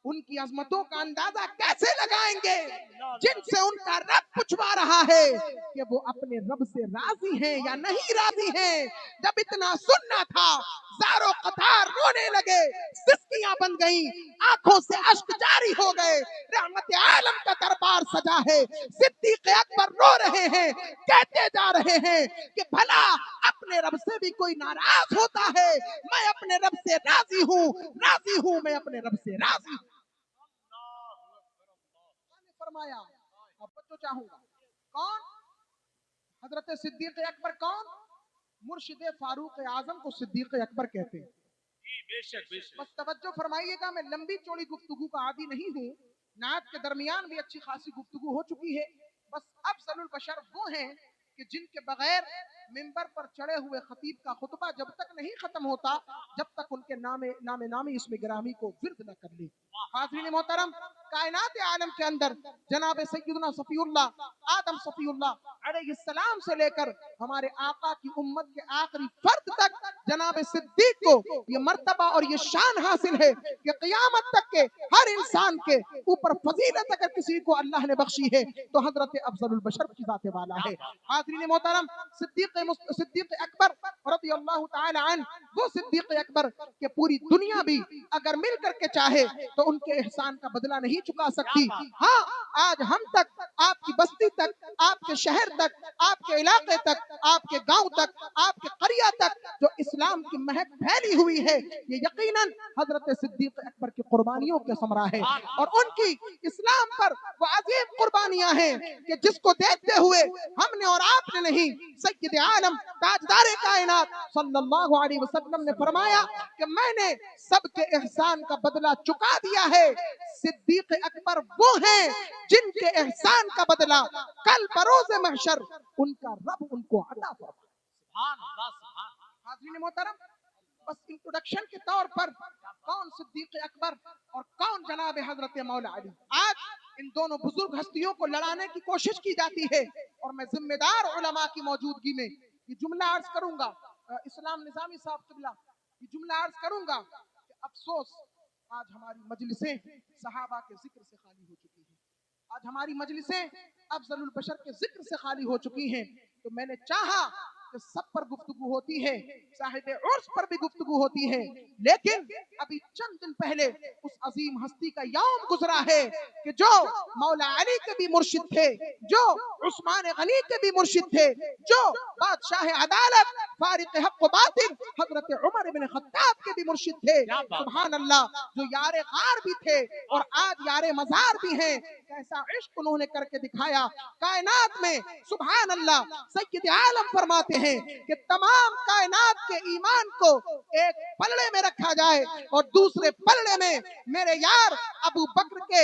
ان کی عظمتوں کا اندازہ کیسے لگائیں گے جن سے ان کا رب پوچھوا رہا ہے کہ وہ اپنے رب سے راضی ہیں یا نہیں راضی ہیں. جب اتنا سننا تھا زارو قطار رونے لگے, سسکیاں بن گئیں, آنکھوں سے اشک جاری ہو گئے. رحمت عالم کا دربار سجا ہے, صدیق اکبر رو رہے ہیں, کہتے جا رہے ہیں کہ بھلا اپنے رب سے بھی کوئی ناراض ہوتا ہے, میں اپنے رب سے راضی ہوں میں اپنے رب سے راضی ہوں. فرمایا اب تو چاہوں گا کون حضرت صدیق اکبر کون؟ مرشد فاروق اعظم کو صدیق اکبر کہتے ہیں. بس توجہ فرمائیے گا, میں لمبی چوڑی گفتگو کا عادی نہیں ہوں, نعت کے درمیان بھی اچھی خاصی گفتگو ہو چکی ہے. بس افضل البشر وہ ہیں کہ جن کے بغیر منبر پر چڑھے ہوئے خطیب کا خطبہ جب تک نہیں ختم ہوتا جب تک ان کے نامی اس میں گرامی کو ورد نہ کر لے. حاضرین محترم, کائنات عالم کے اندر جناب سیدنا صفی اللہ آدم صفی اللہ علیہ السلام سے لے کر ہمارے آقا کی امت کے آخری فرد تک جناب صدیق کو یہ مرتبہ اور یہ شان حاصل ہے کہ قیامت تک کے ہر انسان کے اوپر فضیلت اگر کسی کو اللہ نے بخشی ہے تو حضرت افضل البشر کی ذات والا ہے. حاضرین محترم, صدیق اکبر رضی اللہ تعالی عنہ وہ صدیق اکبر کہ پوری دنیا بھی اگر مل کر کے چاہے تو ان کے احسان کا بدلہ نہیں چکا سکتی. ہاں, آج ہم تک, آپ کی بستی تک, آپ کے شہر تک, آپ کے علاقے تک, آپ کے گاؤں تک, آپ کے قریہ تک جو اسلام کی مہک پھیلی ہوئی ہے یہ یقیناً حضرت صدیق اکبر کی قربانیوں کے ثمرہ ہے. اور ان کی اسلام پر وہ عظیم قربانیاں ہیں کہ جس کو دیکھتے ہوئے ہم نے اور آپ نے نہیں, سید عالم تاجدار کائنات صلی اللہ علیہ وسلم نے فرمایا کہ میں نے سب کے احسان کا بدلہ چکا دیا ہے. صدیق اکبر وہ ہیں جن کے احسان کا بدلہ کل بروز محشر ان کا رب ان کو عطا فرمائے. حاضرین محترم, بس انٹروڈکشن کے طور پر کون صدیق اکبر اور کون جناب حضرت مولا علی. آج ان دونوں بزرگ ہستیوں کو لڑانے کی کوشش کی جاتی ہے اور میں ذمہ دار علماء کی موجودگی میں یہ جملہ عرض کروں گا, اسلام نظامی صاحب قبلہ یہ جملہ عرض کروں گا کہ افسوس آج ہماری مجلسیں صحابہ کے ذکر سے خالی ہو چکی ہیں. آج ہماری مجلسیں افضل البشر کے ذکر سے خالی ہو چکی ہیں. تو میں نے چاہا کہ سب پر گفتگو ہوتی ہے, صاحب عرس پر بھی گفتگو ہوتی ہے, لیکن ابھی چند دن پہلے اس عظیم ہستی کا یوم گزرا ہے کہ جو مولا علی کے بھی مرشد تھے, جو عثمان غنی کے بھی مرشد تھے, جو بادشاہ عدالت فارق حق و باطل حضرت عمر بن خطاب کے بھی مرشد تھے, سبحان اللہ, جو یار غار بھی تھے اور آج یار مزار بھی ہیں. کیسا عشق انہوں نے کر کے دکھایا کائنات میں, سبحان اللہ. سید عالم فرماتے ہیں کہ تمام کائنات کے ایمان کو ایک پلڑے میں رکھا جائے اور دوسرے پلڑے میں میرے یار ابو بکر کے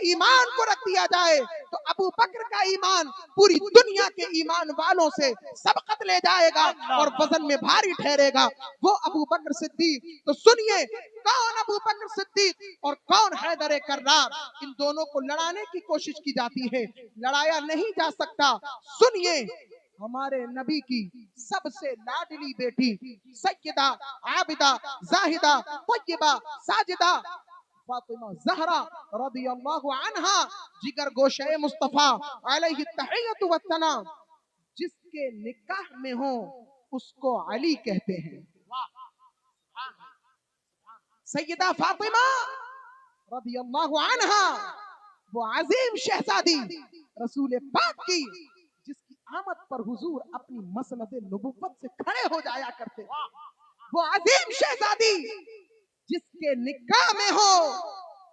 ایمان کو رکھ دیا جائے تو ابو بکر کا ایمان پوری دنیا کے ایمان والوں سے سبقت لے جائے گا اور وزن میں بھاری ٹھہرے گا. وہ ابو بکر صدیق. تو سنیے کون ابو بکر صدیق اور کون حیدر کرار. ان دونوں کو لڑانے کی کوشش کی جاتی ہے, لڑایا نہیں جا سکتا. سنیے ہمارے نبی کی سب سے لاڈلی بیٹی سیدہ عابدہ زاہدہ طیبہ ساجدہ فاطمہ زہرا رضی اللہ عنہا, جگر گوشے مصطفیٰ علیہ التحیۃ والثنا, جس کے نکاح میں ہو اس کو علی کہتے ہیں. سیدہ فاطمہ رضی اللہ عنہا وہ عظیم شہزادی رسول پاک کی جس کی آمد پر حضور اپنی مسند نبوت سے کھڑے ہو جایا کرتے, وہ عظیم شہزادی جس کے نکاح میں ہو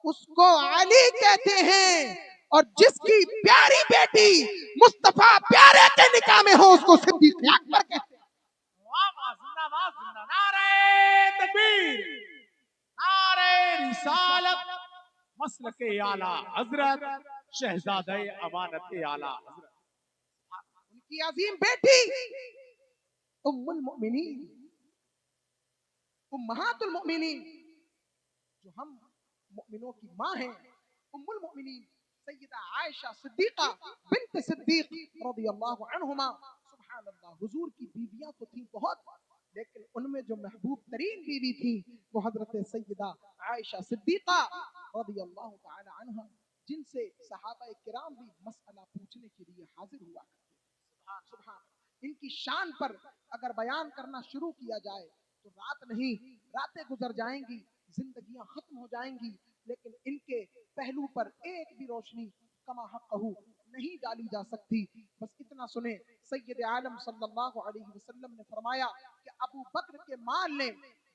اس کو علی کہتے ہیں, اور جس کی پیاری بیٹی مصطفیٰ پیارے کے نکاح میں ہو اس کو صدیق اکبر کہتے ہیں. نعرہ تکبیر, نعرہ رسالت, مسلک اعلیٰ حضرت شہزادہ امانت اعلیٰ حضرت. ان کی عظیم بیٹی ام المؤمنین, امہات المؤمنین, جو ہم مؤمنوں کی ماں ہیں, ام المؤمنین سیدہ عائشہ صدیقہ بنت صدیق رضی اللہ عنہما. سبحان اللہ, حضور کی بیویاں تو تھیں بہت, لیکن ان میں جو محبوب ترین بیوی تھی وہ حضرت سیدہ عائشہ صدیقہ रज़ियल्लाहु ताला अन्हा, जिनसे सहाबा किराम भी मसला पूछने के लिए हाजिर हुआ करते थे। सुभान, इनकी शान पर अगर बयान करना शुरू किया जाए तो रात नहीं रातें गुजर जाएंगी, जिंदगियां खत्म हो जाएंगी, लेकिन इनके पहलू पर एक भी रोशनी कमा हक़हू नहीं डाली जा सकती। बस इतना सुने, सैयद आलम सल्लल्लाहु अलैहि वसल्लम ने फरमाया कि अबू बकर के माल ने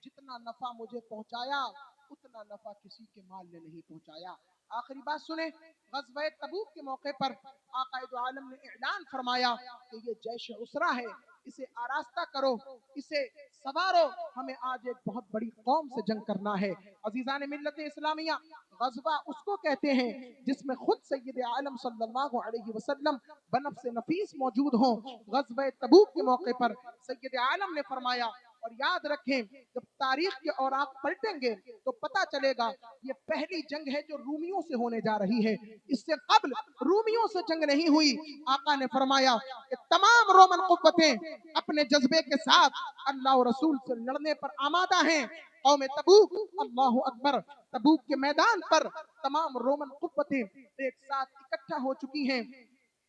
जितना नफा मुझे पहुंचाया उतना नफा किसी के माल ने नहीं पहुंचाया। आखिरी बात सुने, गज़वे तबूक के मौके पर आक़ाए दो आलम ने ऐलान फरमाया कि ये जैश उसरा है, इसे आरास्ता करो, इसे सवारो, हमें आज एक बहुत बड़ी कौम से जंग करना है। अजीज़ान मिल्लत इस्लामिया, गज़वा उसको कहते हैं जिसमें खुद सैयद आलम सल्लल्लाहु अलैहि वसल्लम बनफ्स नफीस मौजूद हों। गज़वे तबूक के मौके पर सैयद आलम ने फरमाया, और याद रखें जब तारीख के औराक पलटेंगे तो पता चलेगा ये पहली जंग है जो रूमियों से होने जा रही है। इससे कबल रूमियों से जंग नहीं हुई। आका ने फरमाया कि तमाम रोमन कुव्वतें अपने जज्बे के साथ अल्लाह और रसूल से लड़ने पर आमादा हैं। कौम तबूक, अल्लाहु अकबर, तबूक के मैदान पर तमाम रोमन कुव्वतें एक साथ इकट्ठा हो चुकी हैं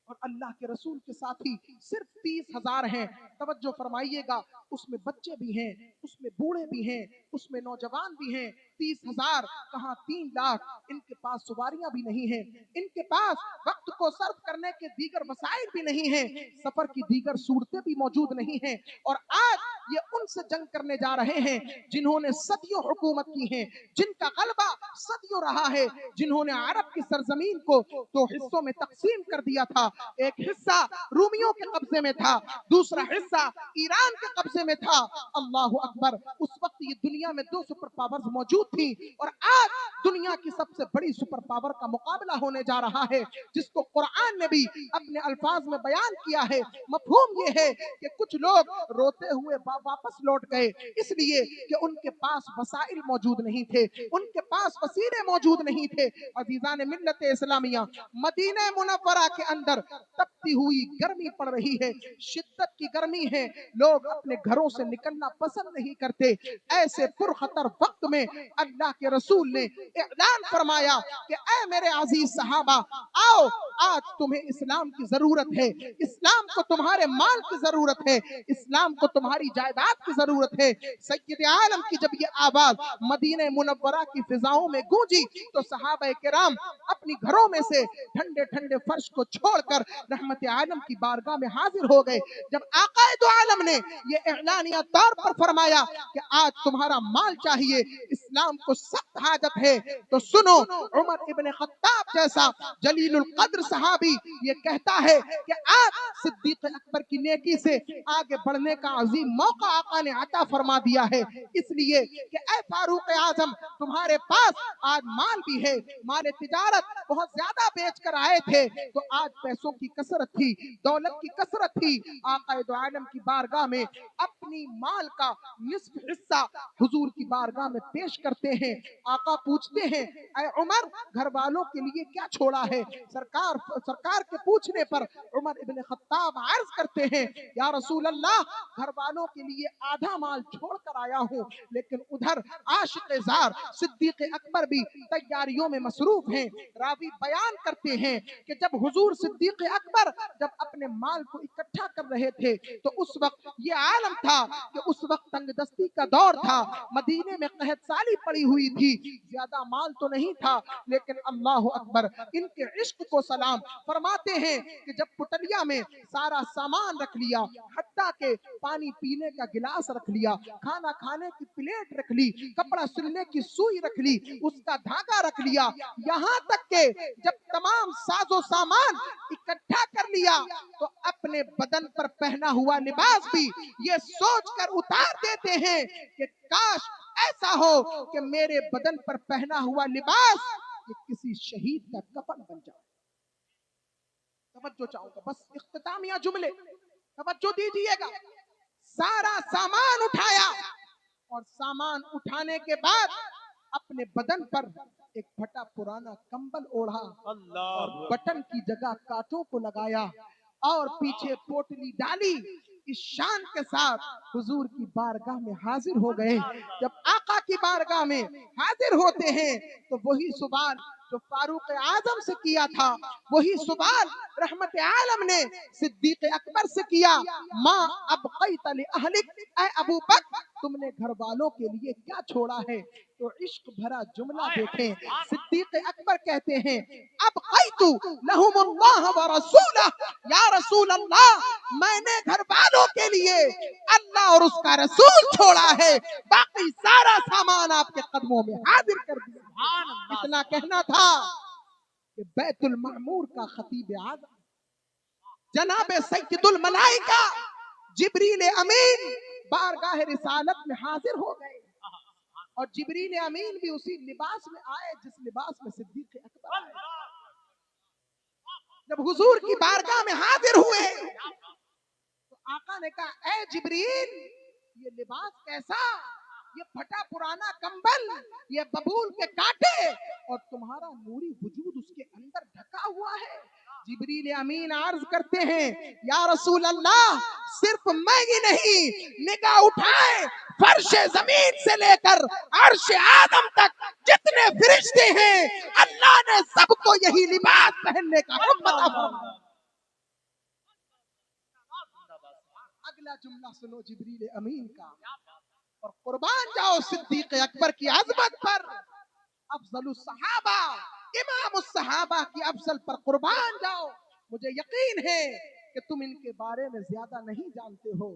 और अल्लाह के रसूल के साथी सिर्फ 30,000 हैं। तवज्जो फरमाइएगा, उसमें बच्चे भी हैं, उसमें बूढ़े भी हैं, उसमें नौजवान भी हैं। 30,000 कहाँ 3 लाख। इनके पास सवारियां भी नहीं हैं, इनके पास वक्त को सर्व करने के दीगर वसाइल भी नहीं हैं, सफर की दीगर सूरतें भी मौजूद नहीं हैं। और आज ये उनसे जंग करने जा रहे हैं जिन्होंने सदियों हुकूमत की है, जिनका गलबा सदियों रहा है, जिन्होंने अरब की सरजमीन को 2 हिस्सों में तकसीम कर दिया था। एक हिस्सा रूमियों के कब्जे में था, दूसरा हिस्सा ईरान के कब्जे में था। अल्लाह अकबर, उस वक्त ये दुनिया में 2 सुपर पावर्स मौजूद थी और आज दुनिया की सबसे बड़ी सुपर पावर का मुकाबला होने जा रहा है, जिसको कुरान ने भी अपने अल्फाज में बयान किया है। मफहूम ये है कि कुछ लोग रोते हुए वापस लौट गए इसलिए कि उनके पास वसाइल मौजूद नहीं थे, उनके पास वसीले मौजूद नहीं थे। अजीज़ान मिल्लत इस्लामिया, मदीना मुनव्वरा के अंदर तपती हुई गर्मी पड़ रही है, शिद्दत की गर्मी है, लोग अपने घरों से निकलना पसंद नहीं करते। ऐसे पुरखतर वक्त में अल्लाह के रसूल ने ऐलान फरमाया कि ऐ मेरे अजीज सहाबा, आओ, आज तुम्हें इस्लाम की जरूरत है, इस्लाम को तुम्हारे माल की जरूरत है, इस्लाम को तुम्हारी जायदाद की जरूरत है। सैयद आलम की जब ये आवाज मदीना मुनव्वरा की फिजाओं में गूंजी तो सहाबा किराम अपनी घरों में से ठंडे ठंडे फर्श को छोड़कर रहमत आलम की बारगाह में हाजिर हो गए। जब आकाए दो आलम ने ये एलानिया तौर पर फरमाया कि आज तुम्हारा माल चाहिए, इस्लाम को सख्त हाजत है, तो सुनो, उमर इब्न खत्ताब जैसा जलीलुल कद्र सहाबी ये कहता है कि आज सिद्दीक अकबर की नेकी से आगे बढ़ने का अजीम मौका आका ने अता फरमा दिया है। इसलिए कि ऐ फारूक आजम, तुम्हारे पास आज माल भी है, माल तिजारत बहुत ज्यादा बेच कर आए थे, तो आज पैसों की कसरत थी, दौलत की कसरत थी। आका दो आलम की बारगाह में अपनी माल का निस्फ हिस्सा हुजूर की बारगाह में पेश करते हैं। आका पूछते हैं, ऐ उमर, घर वालों के लिए क्या छोड़ा है? सरकार के पूछने पर उमर इब्न खत्ताब अर्ज करते हैं, या रसूल अल्लाह, घर वालों के लिए आधा माल छोड़ कर आया हूँ, लेकिन उधर आशिक़ ज़ार सिद्दीक़ अकबर भी तैयारियों में मसरूफ हैं। रावी बयान करते हैं कि जब हुजूर सिद्दीक़ अकबर जब अपने माल को इकट्ठा कर रहे थे तो उस वक्त ये आलम था कि उस वक्त तंगदस्ती का दौर था, मदीने में कहत साली पड़ी हुई थी, ज्यादा माल तो नहीं था, लेकिन अल्लाह अकबर, इनके इश्क को सलाम। फरमाते हैं कि जब पुटलिया में सारा सामान रख लिया, हत्ता के पानी पीने का गिलास रख लिया, खाना खाने की प्लेट रख ली, कपड़ा सिलने की सुई रख ली, उसका धागा रख लिया, यहाँ तक के जब तमाम साजो सामान इकट्ठा कर लिया तो अपने बदन पर पहना हुआ लिबास भी ये सोचकर उतार देते हैं कि काश ऐसा हो कि मेरे बदन पर पहना हुआ लिबास ये किसी शहीद का कफन बन जाए। तवज्जो चाहूंगा, बस इख्तितामिया जुमले तवज्जो दीजिएगा। सारा सामान उठाया और सामान उठाने के बाद अपने बदन पर एक फटा पुराना कंबल ओढ़ा और बटन की जगह कांटों को लगाया और पीछे पोटली डाली। इस शान के साथ हुजूर की बारगाह में हाजिर हो गए। जब आका की बारगाह में हाजिर होते हैं तो वही सवाल जो फारूक आजम से किया था, वही सवाल रहमत आलम ने सिद्दीक अकबर से किया। माँ अबक़ैत li अहलिक, ऐ अबू बकर तुमने घर वालों के लिए क्या छोड़ा है। तो इश्क भरा जुमला देखें, सिद्दीक अकबर कहते हैं अबक़ैतु लहुमुल्लाह व रसूलह, या रसूल अल्लाह मैंने घर वालों के लिए अल्लाह और उसका रसूल छोड़ा है, बाकी सारा सामान आपके कदमों में हाजिर कर दिया। इतना कहना था कि बैतुल मामूर का खतीब आज़म जनाब सैयदुल मलाइका जिब्रील अमीन बारगाह रिसालत में हाजिर हो गए। और जिब्रील अमीन भी उसी लिबास में आए जिस लिबास में सिद्दीक अकबर आए। जब हुजूर की बारगाह में हाजिर हुए तो आका ने कहा, ऐ जिब्रील ये लिबास कैसा, ये फटा पुराना कंबल, ये बबूल के कांटे और तुम्हारा नूरी वजूद उसके अंदर ढका हुआ है। जिब्रील अमीन अर्ज करते हैं, या रसूल अल्लाह सिर्फ मैं ही नहीं, निगाह उठाए फर्श जमीन से लेकर अर्श आदम तक जितने फरिश्ते हैं अल्लाह ने सबको यही लिबास पहनने का हुक्म अता फरमाया। अगला जुमला सुनो जिब्रील अमीन का, और कुर्बान जाओ सिद्दीक अकबर की अजमत पर, अफजलुस सहाबा इमामुस सहाबा की अफजल पर कुर्बान जाओ। मुझे यकीन है कि तुम इनके बारे में ज्यादा नहीं जानते हो,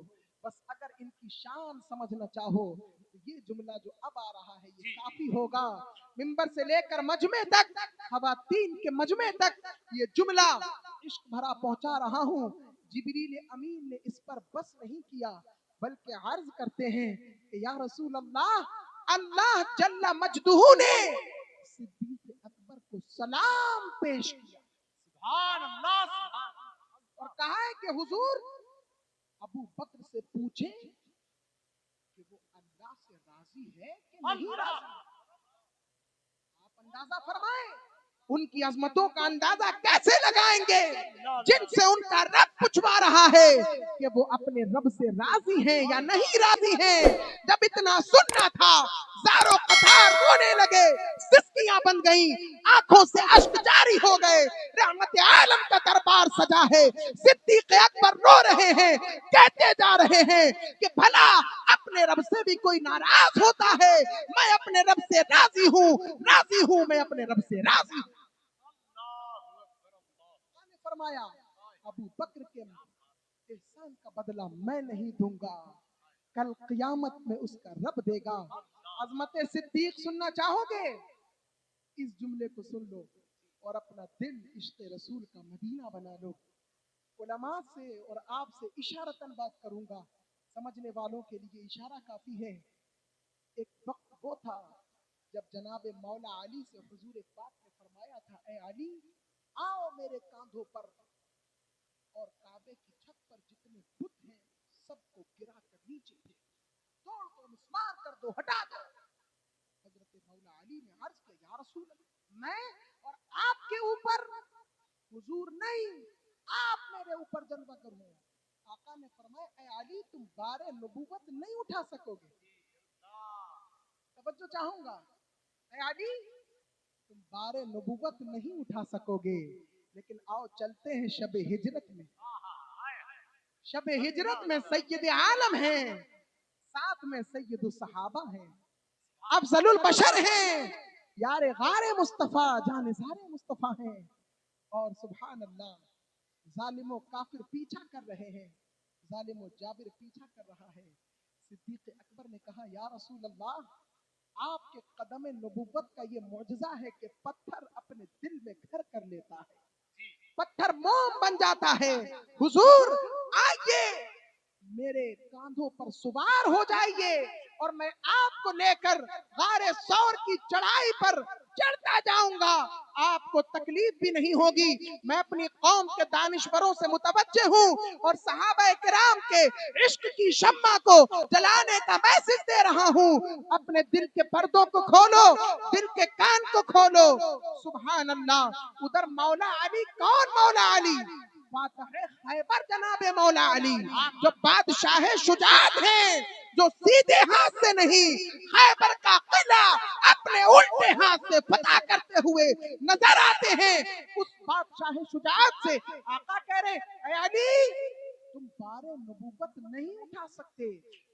बस अगर इनकी शान समझना चाहो तो ये जुमला जो अब आ रहा है ये काफी होगा। मिंबर से लेकर मजमे तक, खवातीन के मजमे तक ये जुमला इश्क भरा पहुंचा रहा हूँ। जिब्रील अमीन ने इस पर बस नहीं किया, बल्कि अर्ज करते हैं कि या रसूल अल्लाह, अल्लाह जल्ला मजदूहू ने सिद्दीक अकबर को सलाम पेश किया। सुभान अल्लाह। और कहा है कि हुजूर अबू बकर से पूछे कि वो अल्लाह से राजी है कि नहीं राजी। आप अंदाजा फरमाएं उनकी अजमतों का अंदाजा कैसे लगाएंगे जिनसे उनका रब पूछवा रहा है कि वो अपने रब से राजी हैं या नहीं राजी हैं। जब इतना सुनना था ज़ारो कतार रोने लगे, सिसकियां बन गईं, आंखों से अश्क जारी हो गए। रहमत आलम का दरबार सजा है, सिद्दीक अकबर रो रहे हैं, कहते जा रहे हैं कि भला अपने रब से भी कोई नाराज होता है, मैं अपने रब से राजी हूँ मैं अपने रब से राजी हूँ। फरमाया अबू बकर के एहसान का बदला मैं नहीं दूंगा, कल क़यामत में उसका रब देगा। अज़मत सिद्दीक सुनना चाहोगे? इस जुमले को सुन लो और अपना दिल इश्क़ रसूल का मदीना बना लो। उलमा से और आपसे इशारतन बात करूंगा, समझने वालों के लिए इशारा काफी है। एक वक्त वो था जब जनाब मौला अली से हुजूर पाक ने फरमाया था, ऐ अली आओ मेरे कांधों पर, और काबे की छत पर जितने बुत हैं सबको गिरा कर नीचे फेंक, तोड़ दो, मिस्मार कर दो, हटा दो। हजरत मौला अली ने अर्ज किया, या रसूल अल्लाह मैं और आपके ऊपर? हुजूर नहीं, आप मेरे ऊपर जलवा करो। आका ने फरमाया, ऐ अली तुम बारे नबूवत नहीं उठा सकोगे। तवज्जो चाहूंगा, ऐ अली तुम बारे नबूवत नहीं उठा सकोगे, लेकिन आओ चलते हैं शब हिजरत में। शब हिजरत में सैयद आलम हैं, साथ में सैयद सहाबा हैं, अफजलुल बशर हैं, यारे गारे मुस्तफा जानिसारे मुस्तफा हैं। और सुभान अल्लाह जालिमो काफिर पीछा कर रहे हैं, जालिमो जाबिर पीछा कर रहा है। सिद्दीक अकबर ने कहा, या रसूल अल्लाह आपके कदम नबूवत का ये मौजज़ा है कि पत्थर अपने दिल में घर कर लेता है, पत्थर मोम बन जाता है। हुजूर आइए मेरे कांधों पर सवार हो जाइए और मैं आपको लेकर गारे सौर की चढ़ाई पर चढ़ता जाऊंगा, आपको तकलीफ भी नहीं होगी। मैं अपनी कौम के दानिश्वरों से मुतवज्जे हूँ और सहाबा किराम के इश्क की शम्मा को जलाने का मैसेज दे रहा हूँ। अपने दिल के पर्दों को खोलो, दिल के कान को खोलो। सुभान अल्लाह। उधर मौला अली, कौन मौला अली? फातह खैबर जनाब मौला अली, जो बादशाह शुजात हैं, जो सीधे हाथ से नहीं खैबर का किला अपने उल्टे हाथ से फतह करते हुए नजर आते हैं। उस बादशाह शुजात से आका कह रहे हैं, अली तुम बारे नबूवत नहीं उठा सकते।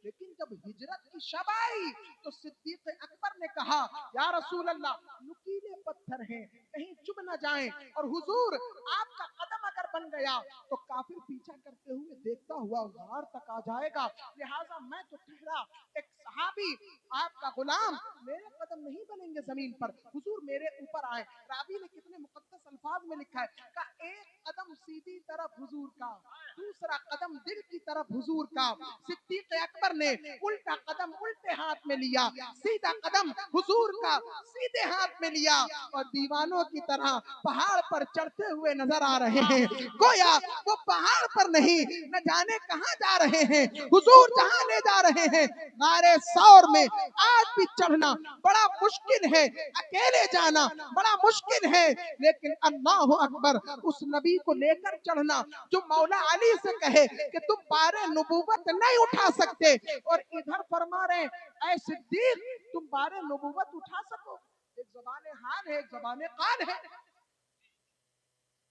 लेकिन जब हिजरत की शब आई तो सिद्दीक अकबर ने कहा, या रसूल अल्लाह, नुकीले पत्थर हैं, कहीं चुभ न जाएं, और हुजूर आपका कदम अगर बन गया तो काफिर पीछा करते हुए देखता हुआ गार तक आ जाएगा। लिहाजा मैं तो ठहरा एक सहाबी, आपका गुलाम, मेरे कदम नहीं बनेंगे जमीन पर, हुजूर मेरे ऊपर आए। रावी ने कितने मुकद्दस अल्फाज में लिखा है का एक कदम सीधी तरफ हुजूर का, दूसरा कदम दिल की तरफ हुजूर का। सिद्दीक अकबर ने उल्टा कदम उल्टे हाथ में लिया, सीधा कदम हुजूर का सीधे हाथ में लिया, और दीवानों की तरह पहाड़ पर चढ़ते हुए नजर आ रहे हैं। गोया वो पहाड़ पर नहीं, न जाने कहां जा रहे हैं, हुजूर जहां ले जा रहे हैं। गारे सौर में आज भी चढ़ना बड़ा मुश्किल है, अकेले जाना बड़ा मुश्किल है, लेकिन अल्लाह अकबर, उस नबी को लेकर चढ़ना जो मौला अली से कहे कि तुम बारे नबूवत नहीं उठा सकते, और इधर फरमा रहे ऐ सिद्दीक तुम बारे नबूवत उठा सको। एक ज़बाने हाल है, एक ज़बाने काल है।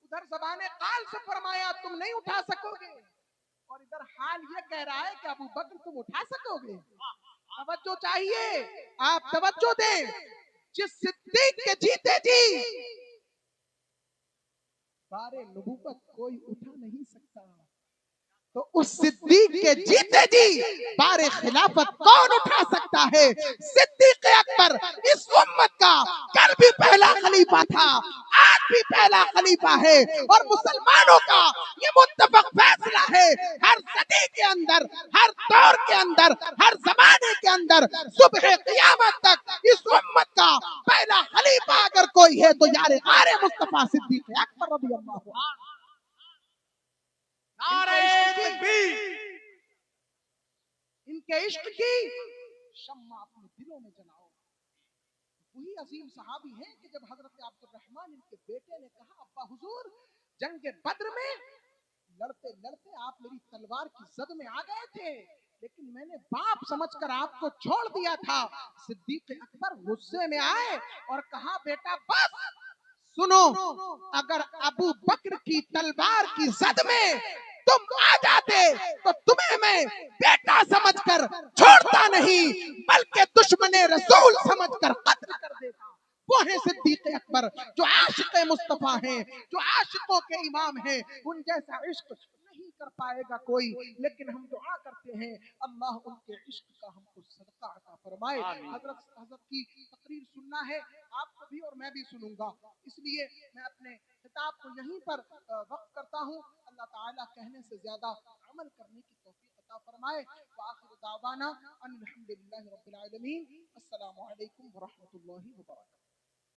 उधर ज़बाने काल से फरमाया तुम नहीं उठा सकोगे, और इधर हाल ये कह रहा है कि अबू बकर तुम उठा सकोगे। तवज्जो चाहिए, आप तवज्जो दें। जिस सिद्दीक के जीते जी बारे नबूवत कोई उठा नहीं सकता, तो उस सिद्दीक के जीते जी बारे खिलाफत कौन उठा सकता है। सिद्दीक अकबर इस उम्मत का कल भी पहला खलीफा था, आज भी पहला खलीफा है, और मुसलमानों का ये मुत्तफक फैसला है, हर सदी के अंदर, हर दौर के अंदर, हर जमाने के अंदर, सुबह क़यामत तक इस उम्मत का पहला खलीफा अगर कोई है तो यार गारे मुस्तफा सिद्दीक अकबर रज़ियल्लाहु अन्हु। इनके इश्क की शम्मा अपने दिलों में जलाओ। वही अजीम सहाबी हैं कि जब हजरत अब्दुल रहमान इनके बेटे ने कहा, अब्बा हुजूर जंग बद्र में लड़ते लड़ते आप मेरी तलवार की जद में आ गए थे, लेकिन मैंने बाप समझकर आपको छोड़ दिया था। सिद्दीक अकबर गुस्से में आए और कहा, बेटा बस सुनो, अगर अबू बकर की तलवार की जद में तुम आ जाते तो तुम्हें मैं बेटा समझकर छोड़ता नहीं, बल्कि दुश्मने रसूल समझकर कत्ल कर देता। वो है सिद्दीक अकबर जो आशिक मुस्तफा हैं, जो आशिकों के इमाम हैं। उन जैसा इश्क नहीं कर पाएगा कोई, लेकिन हम दुआ करते हैं अल्लाह उनके इश्क का हमको सदका अता फरमाए। हजरत की तकरीर सुनना है आपको भी और मैं भी सुनूंगा, इसलिए मैं अपने खिताब को यहीं पर वक्त करता हूँ। अल्लाह ताला कहने से ज्यादा अमल करने की तौफीक अता फरमाए। व आखिर दावाना अनिल हम्दुलिल्लाहि रब्बिल आलमीन। अस्सलामु अलैकुम व रहमतुल्लाहि व बरकातहू।